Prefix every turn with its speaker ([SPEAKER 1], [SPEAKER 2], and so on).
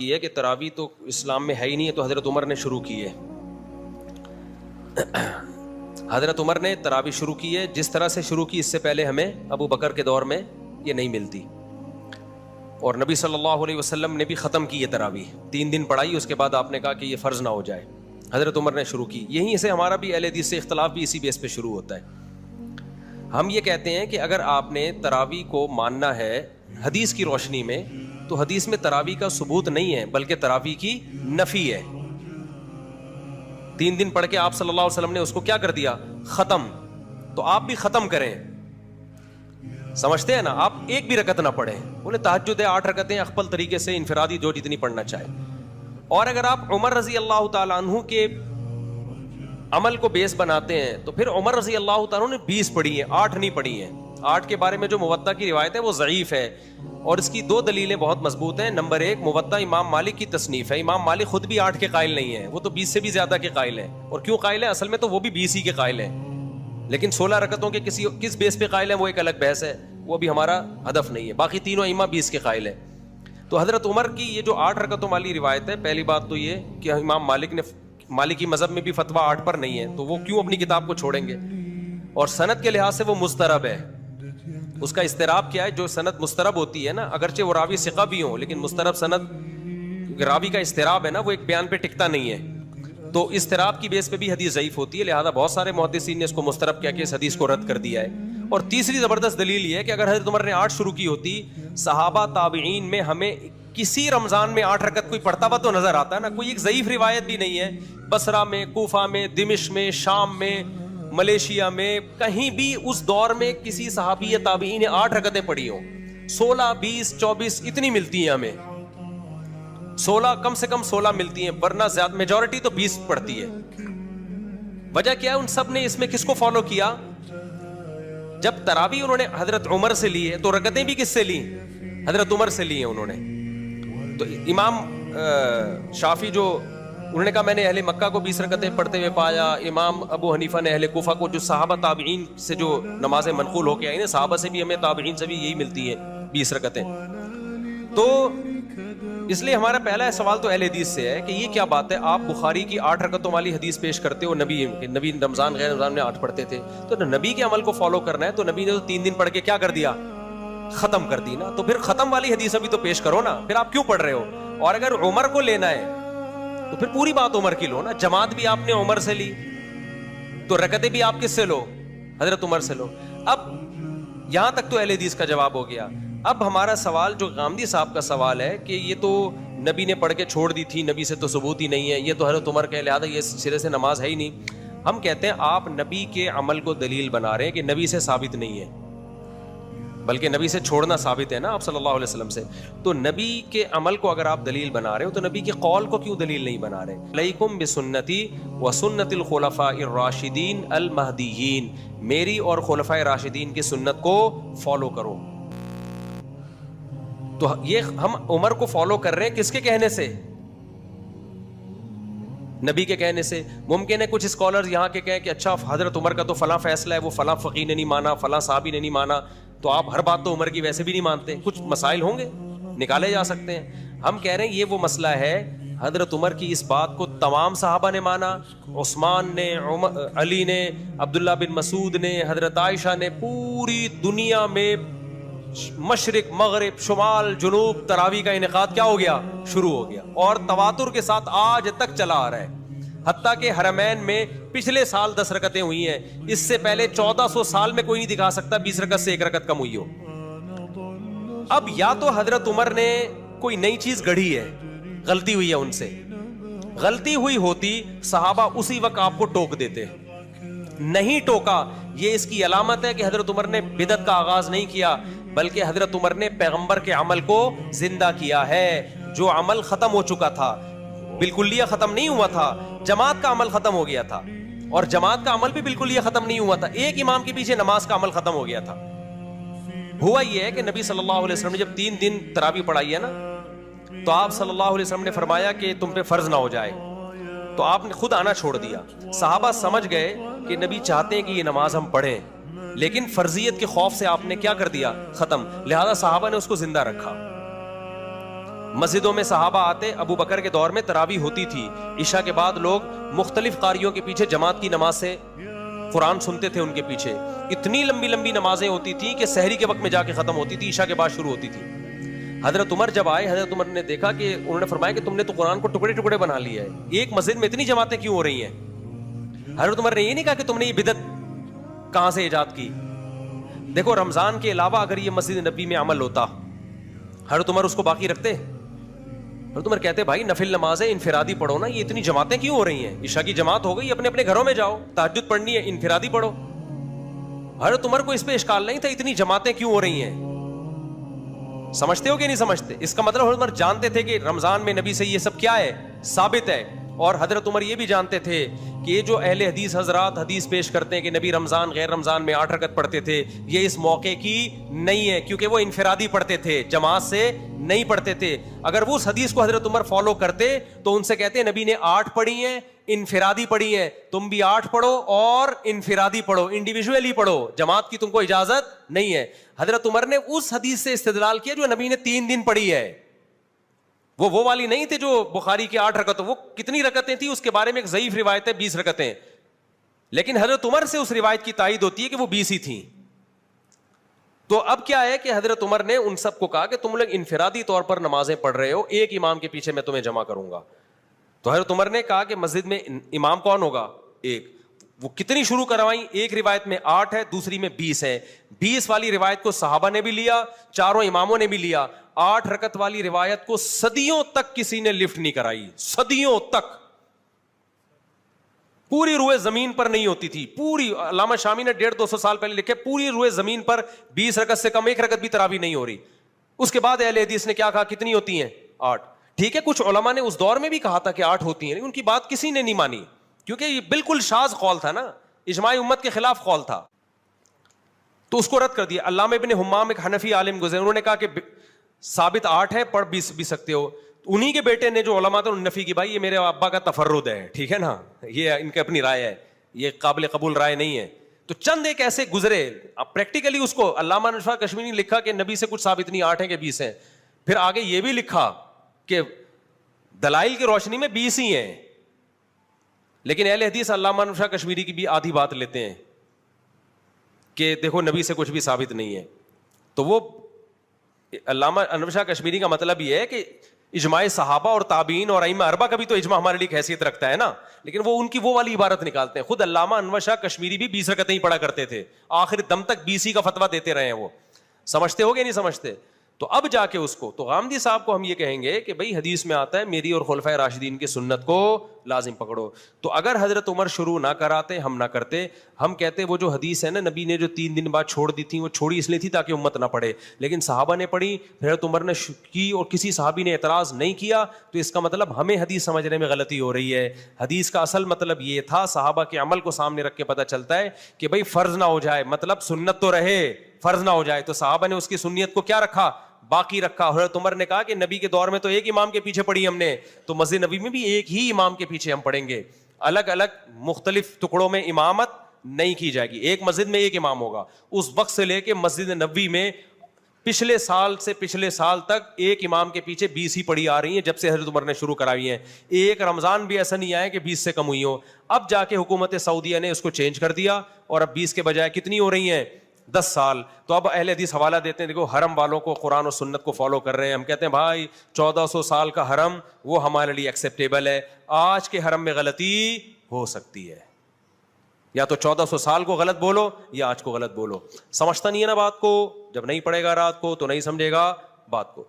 [SPEAKER 1] یہ ہے کہ تراویح تو اسلام میں ہے ہی نہیں ہے، تو حضرت عمر نے شروع کی ہے. حضرت عمر نے تراویح شروع کی ہے. جس طرح سے شروع کی اس سے پہلے ہمیں ابو بکر کے دور میں یہ نہیں ملتی. اور نبی صلی اللہ علیہ وسلم نے بھی ختم کی ہے تراویح، 3 دن پڑھائی، اس کے بعد آپ نے کہا کہ یہ فرض نہ ہو جائے. حضرت عمر نے شروع کی. یہیں سے ہمارا بھی اہل حدیث سے اختلاف بھی اسی بیس پہ شروع ہوتا ہے. ہم یہ کہتے ہیں کہ اگر آپ نے تراویح کو ماننا ہے حدیث کی روشنی میں، تو حدیث میں تراویح کا ثبوت نہیں ہے بلکہ تراویح کی نفی ہے. 3 دن پڑھ کے آپ صلی اللہ علیہ وسلم نے اس کو کیا کر دیا؟ ختم. تو آپ بھی ختم کریں. سمجھتے ہیں نا؟ آپ ایک بھی رکعت نہ پڑھیں. بولے تہجد ہے 8 رکعتیں اخپل طریقے سے انفرادی جو جتنی پڑھنا چاہے. اور اگر آپ عمر رضی اللہ تعالیٰ عنہ کے عمل کو بیس بناتے ہیں تو پھر عمر رضی اللہ تعالیٰ عنہ نے 20 پڑھی ہیں، 8 نہیں پڑھی ہیں. 8 کے بارے میں جو موطا کی روایت ہے وہ ضعیف ہے، اور اس کی 2 دلیلیں بہت مضبوط ہیں. نمبر 1، موطا امام مالک کی تصنیف ہے. امام مالک خود بھی 8 کے قائل نہیں ہیں، وہ تو 20 سے بھی زیادہ کے قائل ہیں. اور کیوں قائل ہیں؟ اصل میں تو وہ بھی 20 ہی کے قائل ہیں، لیکن 16 رکعتوں کے کس بیس پہ قائل ہیں وہ ایک الگ بحث ہے، وہ بھی ہمارا ہدف نہیں ہے. باقی تینوں ائمہ 20 کے قائل ہیں. تو حضرت عمر کی یہ جو 8 رکعتوں والی روایت ہے، پہلی بات تو یہ کہ امام مالک نے، مالکی مذہب میں بھی فتویٰ 8 پر نہیں ہے، تو وہ کیوں اپنی کتاب کو چھوڑیں گے؟ اور سند کے لحاظ سے وہ مضطرب ہے. اس کا اضطراب کیا ہے؟ جو سند مضطرب ہوتی ہے نا، اگرچہ وہ راوی ثقہ بھی ہوں، لیکن مضطرب سند راوی کا اضطراب ہے نا، وہ ایک بیان پہ ٹکتا نہیں ہے، تو اضطراب کی بیس پہ بھی حدیث ضعیف ہوتی ہے. لہذا بہت سارے محدثین نے اس کو مضطرب کیا کہ اس حدیث کو رد کر دیا ہے. اور تیسری زبردست دلیل یہ ہے کہ اگر حضرت عمر نے 8 شروع کی ہوتی، صحابہ تابعین میں ہمیں کسی رمضان میں 8 رکعت کوئی پڑھتا ہوا تو نظر آتا ہے نا. کوئی ایک ضعیف روایت بھی نہیں ہے. بصرہ میں، کوفہ میں، دمشق میں، شام میں، ملیشیا میں، کہیں بھی اس دور میں کسی صحابی یا تابعی نے 8 رکعتیں پڑھی ہوں. 16، 20، 24 اتنی ملتی ہیں ہمیں. 16 کم سے کم 16 ملتی ہیں، ورنہ زیادہ میجورٹی تو 20 پڑھتی ہے. وجہ کیا ہے؟ ان سب نے اس میں کس کو فالو کیا؟ جب تراویح انہوں نے حضرت عمر سے لی ہے تو رکعتیں بھی کس سے لی؟ حضرت عمر سے لی ہیں انہوں نے. تو امام شافعی جو انہوں نے کہا میں نے اہل مکہ کو 20 رکعتیں پڑھتے ہوئے پایا. امام ابو حنیفہ نے اہل کوفہ کو، جو صحابہ تابعین سے جو نمازیں منقول ہو کے آئی نا، صحابہ سے بھی ہمیں تابعین سے بھی یہی ملتی ہیں 20 رکعتیں. تو اس لیے ہمارا پہلا سوال تو اہل حدیث سے ہے کہ یہ کیا بات ہے؟ آپ بخاری کی 8 رکعتوں والی حدیث پیش کرتے ہو، نبی رمضان غیر رمضان میں 8 پڑھتے تھے. تو نبی کے عمل کو فالو کرنا ہے تو نبی نے تو 3 دن پڑھ کے کیا کر دیا؟ ختم کر دی نا. تو پھر ختم والی حدیث ابھی تو پیش کرو نا، پھر آپ کیوں پڑھ رہے ہو؟ اور اگر عمر کو لینا ہے تو پھر پوری بات عمر کی لو نا. جماعت بھی آپ نے عمر سے لی، تو رکعتیں بھی آپ کس سے لو؟ حضرت عمر سے لو. اب یہاں تک تو اہل حدیث کا جواب ہو گیا. اب ہمارا سوال جو غامدی صاحب کا سوال ہے کہ یہ تو نبی نے پڑھ کے چھوڑ دی تھی، نبی سے تو ثبوت ہی نہیں ہے، یہ تو حضرت عمر کا، لہٰذا یہ سرے سے نماز ہے ہی نہیں. ہم کہتے ہیں آپ نبی کے عمل کو دلیل بنا رہے ہیں کہ نبی سے ثابت نہیں ہے، بلکہ نبی سے چھوڑنا ثابت ہے نا آپ صلی اللہ علیہ وسلم سے. تو نبی کے عمل کو اگر آپ دلیل بنا رہے ہو تو نبی کے قول کو کیوں دلیل نہیں بنا رہے؟ علیکم بسنتی وسنت الخلفاء الراشدین المہدیین، میری اور خلفائے راشدین کی سنت کو فالو کرو. تو یہ ہم عمر کو فالو کر رہے ہیں کس کے کہنے سے؟ نبی کے کہنے سے. ممکن ہے کچھ اسکالر یہاں کے کہیں کہ اچھا حضرت عمر کا تو فلاں فیصلہ ہے، وہ فلاں فقیہ نے نہیں مانا، فلاں صحابی نے نہیں مانا، تو آپ ہر بات تو عمر کی ویسے بھی نہیں مانتے. کچھ مسائل ہوں گے نکالے جا سکتے ہیں. ہم کہہ رہے ہیں یہ وہ مسئلہ ہے، حضرت عمر کی اس بات کو تمام صحابہ نے مانا، عثمان نے، علی نے، عبداللہ بن مسعود نے، حضرت عائشہ نے، پوری دنیا میں مشرق مغرب شمال جنوب تراویح کا انعقاد کیا ہو گیا؟ شروع ہو گیا، اور تواتر کے ساتھ آج تک چلا آ رہا ہے. حتیٰ کہ حرمین میں پچھلے سال 10 رکعتیں ہوئی ہیں، اس سے پہلے 1400 سال میں کوئی نہیں دکھا سکتا 20 رکعت سے 1 رکعت کم ہوئی ہو. اب یا تو حضرت عمر نے کوئی نئی چیز گڑھی ہے، غلطی ہوئی ہے ان سے. غلطی ہوئی ہوتی صحابہ اسی وقت آپ کو ٹوک دیتے، نہیں ٹوکا. یہ اس کی علامت ہے کہ حضرت عمر نے بدعت کا آغاز نہیں کیا، بلکہ حضرت عمر نے پیغمبر کے عمل کو زندہ کیا ہے. جو عمل ختم ہو چکا تھا، بالکلیہ ختم نہیں ہوا تھا، جماعت کا عمل ختم ہو گیا تھا، اور جماعت کا عمل بھی بالکلیہ ختم نہیں ہوا تھا. ایک امام کے پیچھے نماز کا عمل ختم ہو گیا تھا. ہوا یہ ہے کہ نبی صلی اللہ علیہ وسلم نے جب 3 دن تراویح پڑھائی ہے نا، تو آپ صلی اللہ علیہ وسلم نے فرمایا کہ تم پہ فرض نہ ہو جائے، تو آپ نے خود آنا چھوڑ دیا. صحابہ سمجھ گئے کہ نبی چاہتے ہیں کہ یہ نماز ہم پڑھیں، لیکن فرضیت کے خوف سے آپ نے کیا کر دیا؟ ختم. لہذا صحابہ نے اس کو زندہ رکھا. مسجدوں میں صحابہ آتے, ابو بکر کے دور میں تراویح ہوتی تھی, عشاء کے بعد لوگ مختلف قاریوں کے پیچھے جماعت کی نماز سے قرآن سنتے تھے ان کے پیچھے. اتنی لمبی لمبی نمازیں ہوتی تھیں کہ سحری کے وقت میں جا کے ختم ہوتی تھی, عشاء کے بعد شروع ہوتی تھی. حضرت عمر جب آئے, حضرت عمر نے دیکھا کہ انہوں نے فرمایا کہ تم نے تو قرآن کو ٹکڑے ٹکڑے بنا لیا ہے, ایک مسجد میں اتنی جماعتیں کیوں ہو رہی ہیں؟ حضرت عمر نے یہ نہیں کہا کہ تم نے یہ بدعت کہاں سے ایجاد کی. دیکھو رمضان کے علاوہ اگر یہ مسجد نبی میں عمل ہوتا, حضرت عمر اس کو باقی رکھتے؟ حضرت عمر کہتے بھائی نفل نمازیں انفرادی پڑھو نا, یہ اتنی جماعتیں کیوں ہو رہی ہیں؟ عشاء کی جماعت ہو گئی, اپنے اپنے گھروں میں جاؤ, تہجد پڑھنی ہے انفرادی پڑھو. حضرت عمر کو اس پہ اشکال نہیں تھا اتنی جماعتیں کیوں ہو رہی ہیں. سمجھتے ہو کہ نہیں سمجھتے؟ اس کا مطلب حضرت عمر جانتے تھے کہ رمضان میں نبی سے یہ سب کیا ہے, ثابت ہے. اور حضرت عمر یہ بھی جانتے تھے کہ یہ جو اہل حدیث حضرات حدیث پیش کرتے ہیں کہ نبی رمضان غیر رمضان میں 8 رکعت پڑھتے تھے, یہ اس موقع کی نہیں ہے, کیونکہ وہ انفرادی پڑھتے تھے, جماعت سے نہیں پڑھتے تھے. اگر وہ اس حدیث کو حضرت عمر فالو کرتے تو ان سے کہتے نبی نے 8 پڑھی ہیں, انفرادی پڑھی ہیں, تم بھی 8 پڑھو اور انفرادی پڑھو, انڈیویجولی پڑھو, جماعت کی تم کو اجازت نہیں ہے. حضرت عمر نے اس حدیث سے استدلال کیا جو نبی نے 3 دن پڑھی ہے. وہ والی نہیں تھے جو بخاری کی 8 رکعتیں, وہ کتنی رکعتیں تھی اس کے بارے میں ایک ضعیف روایت ہے 20 رکعتیں, لیکن حضرت عمر سے اس روایت کی تائید ہوتی ہے کہ وہ 20 ہی تھیں. تو اب کیا ہے کہ حضرت عمر نے ان سب کو کہا کہ تم لوگ انفرادی طور پر نمازیں پڑھ رہے ہو, ایک امام کے پیچھے میں تمہیں جمع کروں گا. تو حضرت عمر نے کہا کہ مسجد میں امام کون ہوگا؟ ایک. وہ کتنی شروع کروائیں؟ ایک روایت میں 8 ہے, دوسری میں 20 ہے. 20 والی روایت کو صحابہ نے بھی لیا, چاروں اماموں نے بھی لیا. 8 رکعت والی روایت کو صدیوں تک کسی نے لفٹ نہیں کرائی, صدیوں تک. پوری روئے زمین پر نہیں ہوتی تھی, پوری. علامہ شامی نے 150-200 سال پہلے لکھے پوری روئے زمین پر 20 رکعت سے کم 1 رکعت بھی تراویح نہیں ہو رہی. اس کے بعد اہل حدیث نے کیا کہا, کتنی ہوتی ہیں؟ 8. ٹھیک ہے, کچھ علماء نے اس دور میں بھی کہا تھا کہ 8 ہوتی ہیں, لیکن ان کی بات کسی نے نہیں مانی, کیونکہ یہ بالکل شاذ قول تھا نا, اجماع امت کے خلاف قول تھا, تو اس کو رد کر دیا. علامہ ابن حمام ایک حنفی عالم گزرے, انہوں نے کہا کہ ثابت 8 ہے, پڑھ بھی سکتے ہو. انہی کے بیٹے نے جو علماء تھے انہوں نے نفی کی, بھائی یہ میرے ابا کا تفرد ہے, ٹھیک ہے نا, یہ ان کی اپنی رائے ہے, یہ قابل قبول رائے نہیں ہے. تو چند ایک ایسے گزرے, اب پریکٹیکلی اس کو علامہ انور کشمیری نے لکھا کہ نبی سے کچھ ثابت نہیں, 8 ہے کہ 20 ہے. پھر آگے یہ بھی لکھا کہ دلائل کی روشنی میں 20 ہی ہیں, لیکن اہل حدیث علامہ انور کشمیری کی بھی آدھی بات لیتے ہیں کہ دیکھو نبی سے کچھ بھی ثابت نہیں ہے. تو وہ علامہ انور شاہ کشمیری کا مطلب یہ ہے کہ اجماع صحابہ اور تابعین اور ائمہ اربعہ کا بھی تو اجماع ہمارے لیے حیثیت رکھتا ہے نا, لیکن وہ ان کی وہ والی عبارت نکالتے ہیں. خود علامہ انور شاہ کشمیری بھی 20 رکعتیں ہی پڑھا کرتے تھے, آخر دم تک 20 ہی کا فتویٰ دیتے رہے ہیں. وہ سمجھتے ہو گے نہیں سمجھتے؟ تو اب جا کے اس کو, تو غامدی صاحب کو ہم یہ کہیں گے کہ بھائی حدیث میں آتا ہے میری اور خلفائے راشدین کی سنت کو لازم پکڑو. تو اگر حضرت عمر شروع نہ کراتے, ہم نہ کرتے, ہم کہتے وہ جو حدیث ہے نا نبی نے جو 3 دن بعد چھوڑ دی تھی, وہ چھوڑی اس لیے تھی تاکہ امت نہ پڑھے, لیکن صحابہ نے پڑھی, حضرت عمر نے کی اور کسی صحابی نے اعتراض نہیں کیا, تو اس کا مطلب ہمیں حدیث سمجھنے میں غلطی ہو رہی ہے. حدیث کا اصل مطلب یہ تھا, صحابہ کے عمل کو سامنے رکھ کے پتہ چلتا ہے کہ بھائی فرض نہ ہو جائے, مطلب سنت تو رہے, فرض نہ ہو جائے. تو صحابہ نے اس کی سنیت کو کیا رکھا, باقی رکھا. حضرت عمر نے کہا کہ نبی کے دور میں تو ایک امام کے پیچھے پڑھی ہم نے, تو مسجد نبی میں بھی ایک ہی امام کے پیچھے ہم پڑھیں گے, الگ الگ مختلف ٹکڑوں میں امامت نہیں کی جائے گی, ایک مسجد میں ایک امام ہوگا. اس وقت سے لے کے مسجد نبوی میں پچھلے سال سے پچھلے سال تک ایک امام کے پیچھے 20 ہی پڑھی آ رہی ہیں, جب سے حضرت عمر نے شروع کرائی ہیں. ایک رمضان بھی ایسا نہیں آیا کہ 20 سے کم ہوئی ہو. اب جا کے حکومت سعودیہ نے اس کو چینج کر دیا, اور اب 20 کے بجائے کتنی ہو رہی ہیں, 10 سال. تو اب اہل حدیث حوالہ دیتے ہیں, دیکھو حرم والوں کو قرآن و سنت کو فالو کر رہے ہیں. ہم کہتے ہیں بھائی 1400 سال کا حرم وہ ہمارے لیے ایکسیپٹیبل ہے, آج کے حرم میں غلطی ہو سکتی ہے, یا تو 1400 سال کو غلط بولو یا آج کو غلط بولو. سمجھتا نہیں ہے نا بات کو, جب نہیں پڑھے گا رات کو تو نہیں سمجھے گا بات کو.